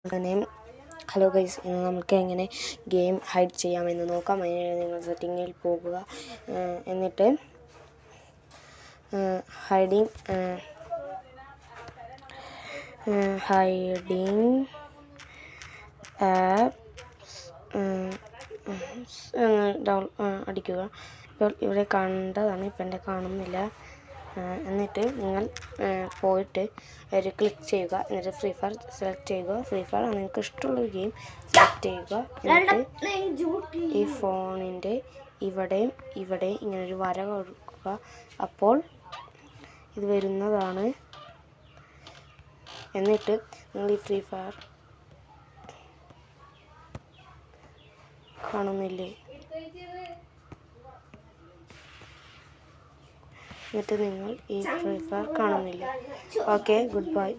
അങ്ങനെ hello guys, ഇന്ന് നമുക്ക് എങ്ങനെ ഗെയിം ഹൈഡ് ചെയ്യാമെന്ന് നോക്കാം. അതിന് നിങ്ങൾ സെറ്റിങ്ങിൽ പോകുക. എന്നിട്ട് ഹൈഡിങ് അടിക്കുക. ഇപ്പോൾ ഇവിടെ കണ്ടതാണ്, ഇപ്പം എൻ്റെ കാണുന്നില്ല. എന്നിട്ട് നിങ്ങൾ പോയിട്ട് ഒരു ക്ലിക്ക് ചെയ്യുക. എന്നിട്ട് ഫ്രീ ഫയർ സെലക്ട് ചെയ്യുക. ഫ്രീ ഫയർ നിങ്ങൾക്ക് ഇഷ്ടമുള്ളൊരു ഗെയിം സെലക്ട് ചെയ്യുക. എന്നിട്ട് ഈ ഫോണിൻ്റെ ഇവിടെയും ഇങ്ങനൊരു വര കൊടുക്കുക. അപ്പോൾ ഇത് വരുന്നതാണ്. എന്നിട്ട് നിങ്ങൾ ഈ ഫ്രീ ഫയർ കാണുന്നില്ലേ, എന്നിട്ട് നിങ്ങൾ ഈ ഫ്രീ ഫയർ കാണുന്നില്ല. Okay, good bye.